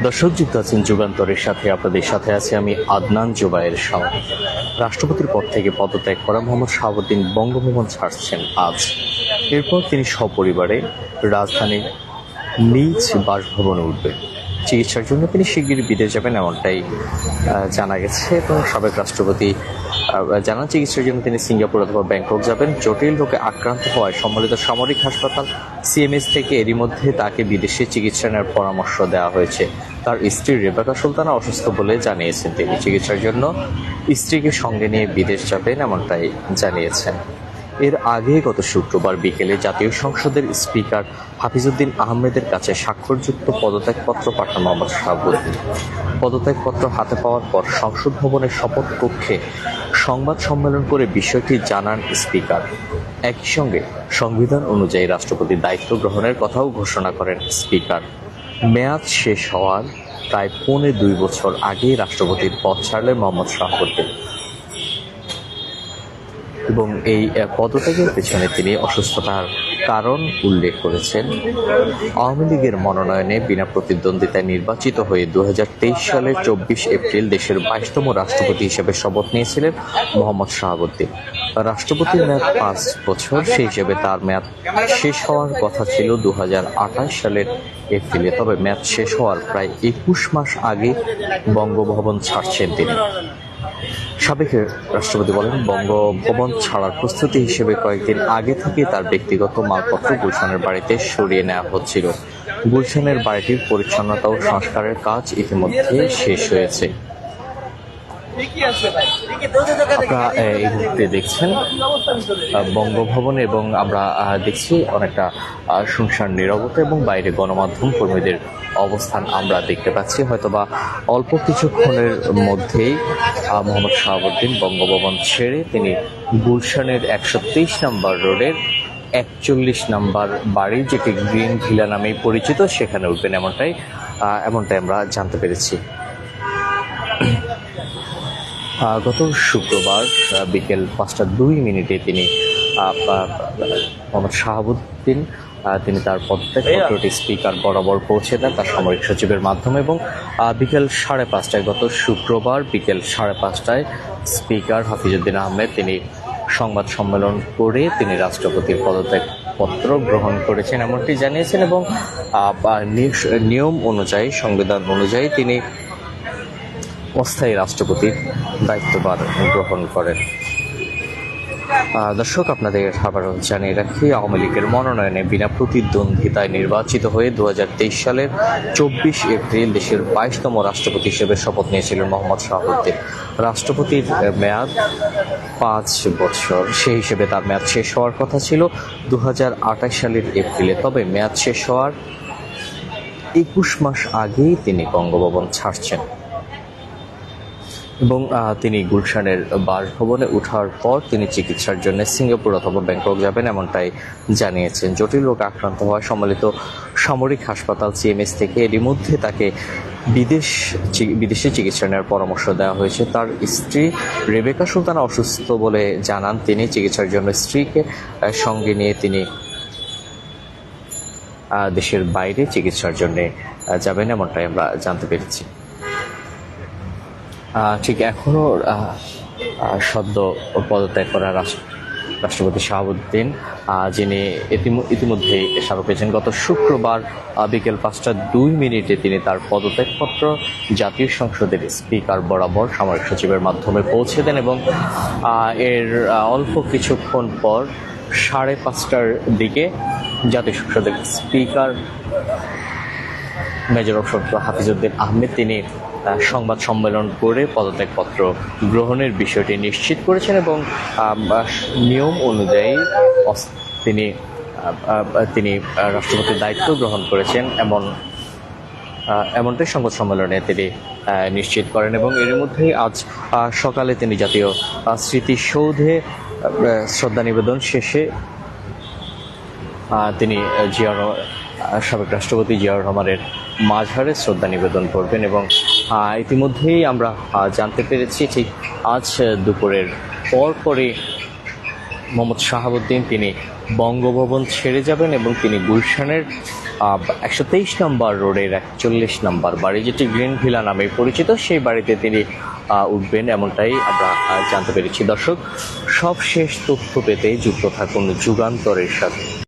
দর্শক যুক্ত আছেন যুগান্তরের সাথে, আপনাদের সাথে আছে আমি আদনান জুবায়ের সঙ্গে। রাষ্ট্রপতির পদ থেকে পদত্যাগ করা মোহাম্মদ শাহাবুদ্দিন বঙ্গভবন ছাড়ছেন আজ। এরপর তিনি সপরিবারে রাজধানীর নিজ বাসভবনে উঠবেন। চিকিৎসার জন্য তিনি শিগগিরই বিদেশ যাবেন এমনটাই জানা গেছে, এবং সাবেক রাষ্ট্রপতি জানান চিকিৎসার জন্য তিনি সিঙ্গাপুর অথবা ব্যাংকক যাবেন। জটিল রোগে আক্রান্ত হওয়ায় সম্মিলিত সামরিক হাসপাতাল সিএমএস থেকে এরই মধ্যে তাকে বিদেশে চিকিৎসা নেওয়ার পরামর্শ দেওয়া হয়েছে। তার স্ত্রী রেবেকা সুলতানা অসুস্থ বলে জানিয়েছেন তিনি চিকিৎসার জন্য স্ত্রীকে সঙ্গে নিয়ে বিদেশ যাবেন এমনটাই জানিয়েছেন। এর আগে গত শুক্রবার বিকেলে জাতীয় সংসদের স্পিকার হাফিজউদ্দিন আহমেদের কাছে স্বাক্ষরযুক্ত পদত্যাগপত্র পাঠান মোহাম্মদ শাহাবুদ্দিন। পদত্যাগপত্র হাতে পাওয়ার পর সংসদ ভবনের শপথ কক্ষে সংবাদ সম্মেলন করে বিষয়টি জানান স্পিকার। একই সঙ্গে সংবিধান অনুযায়ী রাষ্ট্রপতির দায়িত্ব গ্রহণের কথাও ঘোষণা করেন স্পিকার। মেয়াদ শেষ হওয়ার প্রায় 2.25 বছর আগেই রাষ্ট্রপতির পদ ছাড়লেন মোহাম্মদ শাহাবুদ্দিন, এবং এই পদত্যাগের পেছনে তিনি অসুস্থতার কারণ উল্লেখ করেছেন। আওয়ামী লীগের মনোনয়নে বিনা প্রতিদ্বন্দ্বিতায় নির্বাচিত হয়ে 2023 সালের 24 এপ্রিল দেশের 22তম রাষ্ট্রপতি হিসেবে শপথ নিয়েছিলেন মোহাম্মদ শাহাবুদ্দিন। রাষ্ট্রপতির মেয়াদ 5 বছর, সেই হিসেবে তার মেয়াদ শেষ হওয়ার কথা ছিল 2028 সালের এপ্রিলে। তবে মেয়াদ শেষ হওয়ার প্রায় 21 মাস আগে বঙ্গভবন ছাড়ছেন তিনি। সাবেক রাষ্ট্রপতি বলেন, বঙ্গভবন ছাড়ার প্রস্তুতি হিসেবে কয়েকদিন আগে থেকে তার ব্যক্তিগত মালপত্র গুলশানের বাড়িতে সরিয়ে নেওয়া হচ্ছিল। গুলশানের বাড়িটির পরিচ্ছন্নতা ও সংস্কারের কাজ ইতিমধ্যে শেষ হয়েছে। আপনারা এই মুহূর্তে দেখছেন বঙ্গভবন, এবং আমরা দেখছি অনেকটা শুনশান নীরবতা, এবং বাইরে গণমাধ্যম কর্মীদের অবস্থান আমরা দেখতে পাচ্ছি। হয়তোবা অল্প কিছুক্ষণের মধ্যেই মোহাম্মদ শাহাবুদ্দিন বঙ্গভবন ছেড়ে তিনি গুলশানের 123 নম্বর রোডের 41 নম্বর বাড়ি, যেটি গ্রিন ভিলা নামে পরিচিত, সেখানে উঠবেন এমনটাই আমরা জানতে পেরেছি। গত শুক্রবার বিকেল 5:02 তিনি মোহাম্মদ শাহাবুদ্দিন তিনি তার পদত্যাগপত্রটি স্পিকার বরাবর পৌঁছে দেন তার সামরিক সচিবের মাধ্যমে, এবং বিকেল 5:30 গত শুক্রবার বিকেল 5:30 স্পিকার হাফিজউদ্দিন আহমেদ তিনি সংবাদ সম্মেলন করে তিনি রাষ্ট্রপতির পদত্যাগপত্র গ্রহণ করেছেন এমনটি জানিয়েছেন, এবং নিয়ম অনুযায়ী, সংবিধান অনুযায়ী তিনি অস্থায়ী রাষ্ট্রপতির দায়িত্বভার গ্রহণ করেন। দর্শক, আপনাদের আবারও জানিয়ে রাখি, আওয়ামী লীগের মনোনয়নে বিনা প্রতিদ্বন্দ্বিতায় নির্বাচিত হয়ে 2023 সালের 24 এপ্রিল দেশের 22তম রাষ্ট্রপতি হিসেবে শপথ নিয়েছিলেন মোহাম্মদ শাহাবুদ্দিন। রাষ্ট্রপতির মেয়াদ 5 বছর, সেই হিসেবে তার মেয়াদ শেষ হওয়ার কথা ছিল 2028 সালের এপ্রিলে। তবে মেয়াদ শেষ হওয়ার 21 মাস আগেই তিনি বঙ্গভবন ছাড়ছেন, এবং তিনি গুলশানের বাসভবনে ওঠার পর তিনি চিকিৎসার জন্য সিঙ্গাপুর অথবা ব্যাংকক যাবেন এমনটাই জানিয়েছেন। জটিল রোগে আক্রান্ত হওয়া সম্মিলিত সামরিক হাসপাতাল সিএমএস থেকে এরই মধ্যে তাকে বিদেশে চিকিৎসা নেওয়ার পরামর্শ দেওয়া হয়েছে। তার স্ত্রী রেবেকা সুলতানা অসুস্থ বলে জানান তিনি চিকিৎসার জন্য স্ত্রীকে সঙ্গে নিয়ে তিনি দেশের বাইরে চিকিৎসার জন্য যাবেন এমনটাই আমরা জানতে পেরেছি। ঠিক এখনও সদ্য পদত্যাগ করা রাষ্ট্রপতি শাহাবুদ্দিন, যিনি ইতিমধ্যে এসব পেয়েছেন, গত শুক্রবার বিকেল 5:02 তিনি তার পদত্যাগপত্র জাতীয় সংসদের স্পিকার বরাবর সামরিক সচিবের মাধ্যমে পৌঁছে দেন, এবং এর অল্প কিছুক্ষণ পর 5:30 দিকে জাতীয় সংসদের speaker major of Hafizuddin Ahmed তিনি সংবাদ সম্মেলন করে পদত্যাগপত্র গ্রহণের বিষয়টি নিশ্চিত করেছেন, এবং নিয়ম অনুযায়ী তিনি রাষ্ট্রপতির দায়িত্ব গ্রহণ করেছেন এমনটাই সংবাদ সম্মেলনে তিনি নিশ্চিত করেন। এবং এর মধ্যেই আজ সকালে তিনি জাতীয় স্মৃতিসৌধে শ্রদ্ধা নিবেদন শেষে তিনি সাবেক রাষ্ট্রপতি জিয়াউর রহমানের মাঝারে শ্রদ্ধা নিবেদন করবেন, এবং ইতিমধ্যেই আমরা জানতে পেরেছি ঠিক আজ দুপুরের পরপরই মোহাম্মদ শাহাবুদ্দিন তিনি বঙ্গভবন ছেড়ে যাবেন, এবং তিনি গুলশানের 123 নম্বর রোডের 41 নম্বর বাড়ি, যেটি গ্রিন ভিলা নামে পরিচিত, সেই বাড়িতে তিনি উঠবেন এমনটাই আমরা জানতে পেরেছি। দর্শক, সব শেষ তথ্য পেতে যুক্ত থাকুন যুগান্তরের সাথে।